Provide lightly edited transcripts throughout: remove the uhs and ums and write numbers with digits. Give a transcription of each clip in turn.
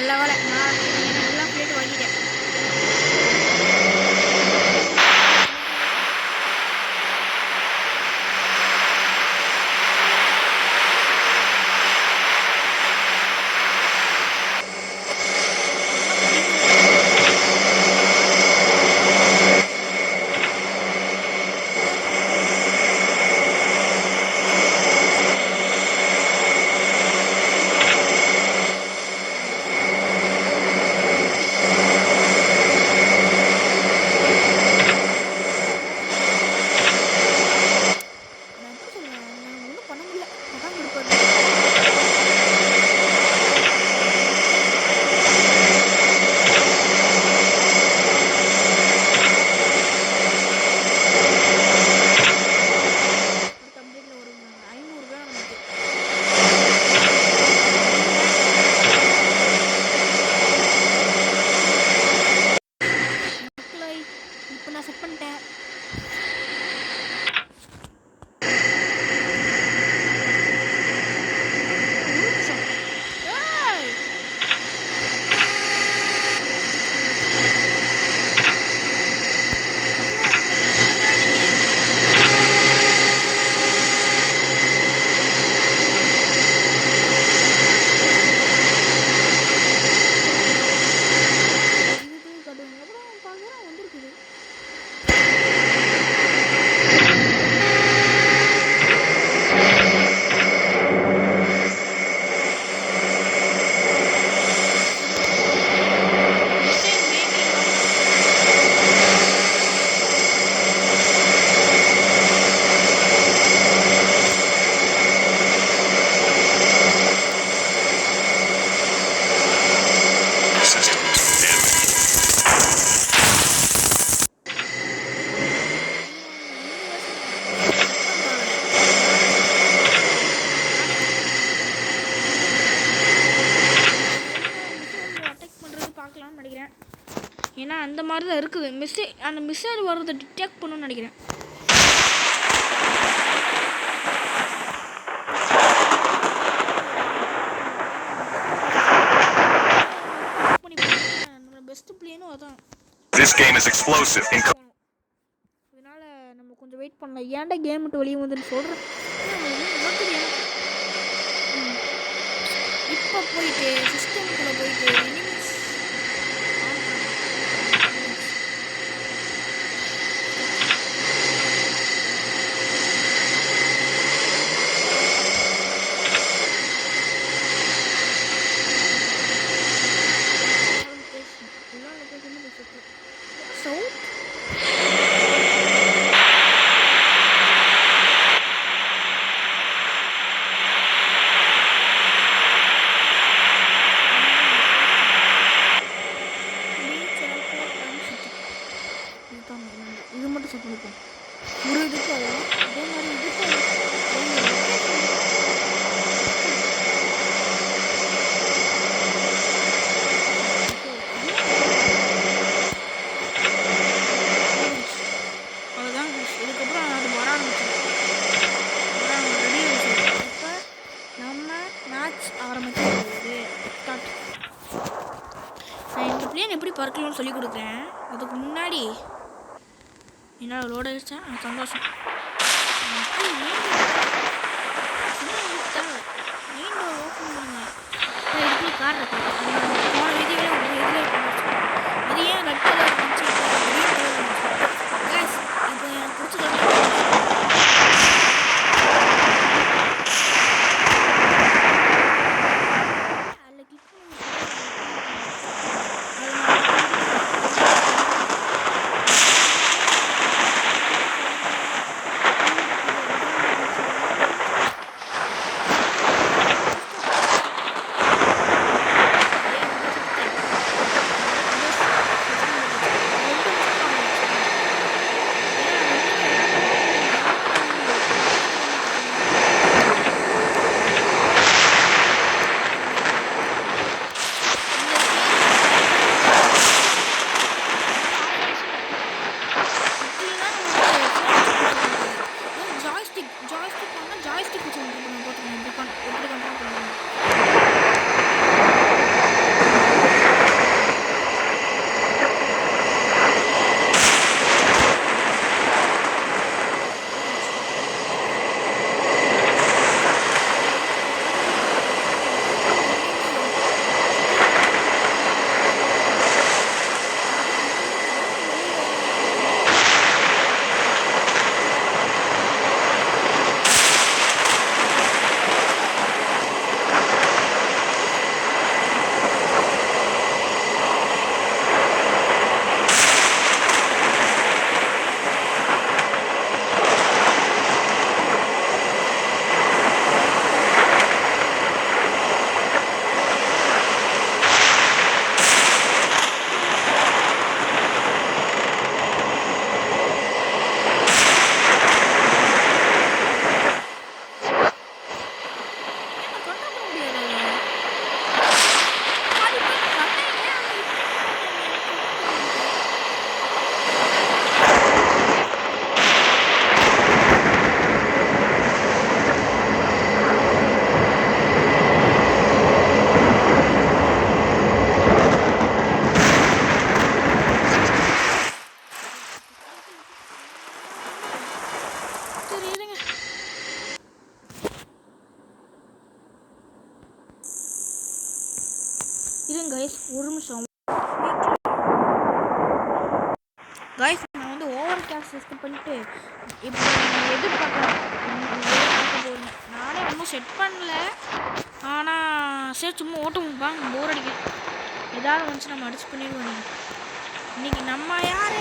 நல்ல வேலை நான் நல்லா பிளேட் வாங்கிட்டேன். ஏன்னா அந்த மாதிரி தான் இருக்குது. அந்த மிஸ்ஸைல் வர்றதை டிடெக்ட் பண்ணணும்னு நினைக்கிறேன். பெஸ்ட் பிளேனும் அதான். அதனால நம்ம கொஞ்சம் வெயிட் பண்ணலாம். ஏன்டா கேம் விட்டு வெளியே வந்துன்னு சொல்கிறேன். இப்போ போயிட்டு சிஸ்டம்குள்ளே போயிட்டு இது மட்டும் செட் பண்ணிப்போம். ஒரு இதுக்கு அதே மாதிரி இதுக்கு அவ்வளோதான். இதுக்கப்புறம் அது வர ஆரம்பிச்சோம். ரெடி ஆகிடுச்சு. இப்போ நம்ம மேட்ச் ஆரம்பிச்சு ஸ்டார்ட். நான் இந்த பிளேன் எப்படி பறக்கணும்னு சொல்லி கொடுக்குறேன். அதுக்கு முன்னாடி என்னால் லோட் ஆகிடுச்சா சந்தோஷம். மெயின் டோர் ஓப்பன் பண்ணுங்க. இதுக்குள்ளே கார் இருக்கு. போன வீடியோவில் ஒரு இதில் அது ஏன் ரெட் கலர் இருந்துச்சு, க்ரீன் கலர் இருந்துச்சு. இப்போ எனக்கு பிடிச்ச இருங்க கைஸ், ஒரு நிமிஷம் கைஸ். நான் வந்து ஓவர் கேஷ் செட் பண்ணிட்டு இப்போ எதிர்பார்க்கலாம். நானே ஒன்றும் செட் பண்ணல. ஆனால் சரி சும்மா ஓட்டம் வாங்க, போர் அடிக்கும். ஏதாவது வந்துச்சு நம்ம அடிச்சு பண்ணிடுவோம். இன்னைக்கு நம்ம யார்?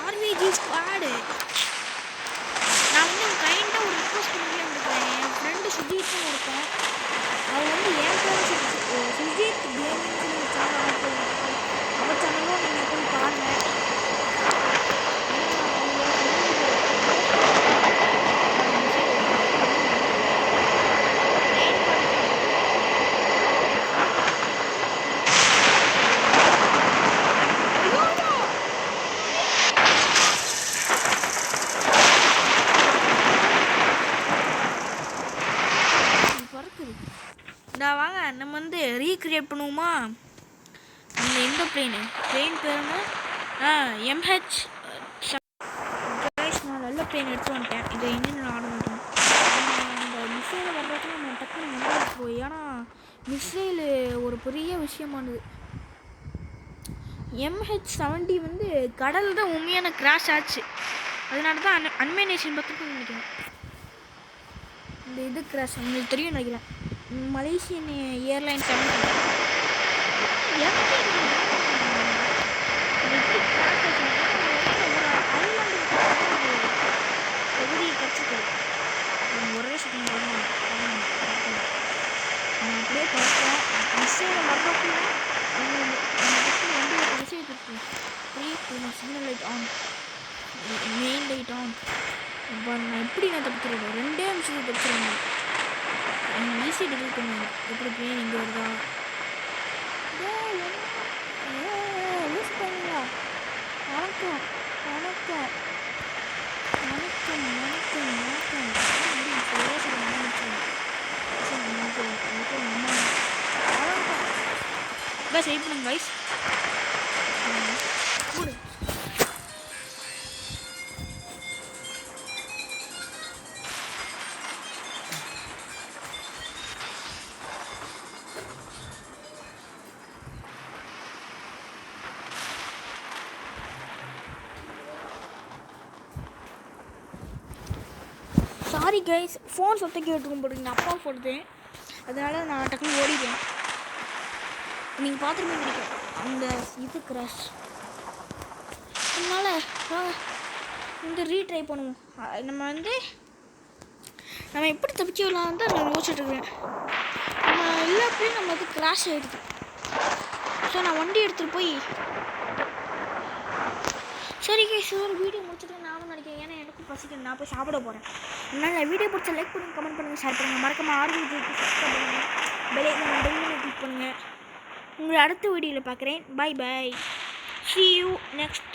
ஆர்விஜி ஸ்குவாடு. நான் வந்து கைண்டாக ஒரு ரிக்வஸ்ட் பண்ணி வந்துருக்கேன். என் ஃப்ரெண்டு சுஜித்னு இருக்கேன். அவன் வந்து என் பேர் சுஜித் கேமிங்னு சொல்லி சேனல் அவன் சேனலும் நீங்கள் போய் பாருங்கள். வாங்க நம்ம வந்து ரீக்ரியேட் பண்ணுவோமா? அந்த எந்த பிளேன் பேருங்க MH. நான் நல்ல பிளேன் எடுத்து வந்துட்டேன். இதை இன்னும் நான் ஆட மாட்டேன். அந்த மிசைலை வர்றதுக்கு நம்ம டக்குன்னு வந்துடுவோம். ஏன்னா மிசைலு ஒரு பெரிய விஷயமானது. MH70 வந்து கடல் தான் உண்மையான கிராஷ் ஆச்சு. அதனால தான் அன்மைனேஷன் பக்கத்துக்கு நினைக்கிறேன். இந்த இது கிராஷ் உங்களுக்கு தெரியும் நினைக்கிறேன். மலேசியன் ஏர்லைன்ஸ் ஒரே செகண்ட் அப்படியே பார்த்தோம். மிஸ்ஸையில் வர்றப்போ வந்து ஒரு விஷயம் இருக்கு. Signal light on, main light on. இப்போ நான் எப்படி நான் தப்பிக்கிறேன்? 2 நிமிஷத்துக்கு தப்பிச்சிருந்தேன். ஈஸி டெலிட் பண்ணுங்க. எப்படி பிளேன் இங்கே வருதா? யூஸ் பண்ணுங்களா? வணக்கம் வணக்கம் வணக்கம் வணக்கம் வணக்கம். கைஸ் வெயிட் பண்ணுங்க கைஸ். சாரி கைஸ், ஃபோன் சத்தம் கேட்டுக்கும் போடுங்க. அப்பா போடுது, அதனால நான் டக்குன்னு ஓடிட்டேன். நீங்கள் பார்த்துருப்பீங்க நினைக்கிறேன் அந்த இது கிராஷ். அதனால் வந்து ரீட்ரை பண்ணுவோம். நம்ம எப்படி தப்பிச்சு விடலான்னு தான் நான் யோசிச்சுட்ருக்கேன். நம்ம எல்லாத்தையும் நம்ம வந்து கிராஷ் ஆகிடுது. ஸோ நான் வண்டி எடுத்துகிட்டு போய் சரி கைஸ் ஒரு வீடியோ முடிச்சுட்டு நானும் நினைக்கிறேன். ஏன்னா எனக்கும் பசிக்கிறேன், நான் போய் சாப்பிட போகிறேன். அதனால் வீடியோ பிடிச்ச லைக் பண்ணுங்கள், கமெண்ட் பண்ணுங்கள், ஷேர் பண்ணுங்கள். மறக்காமல் ஆர்விஜிக்கு சப்ஸ்கிரைப் பண்ணுங்கள், பெல்லைக்கான கிளிக் பண்ணுங்கள். உங்களை அடுத்த வீடியோவில் பார்க்குறேன். Bye bye. See you next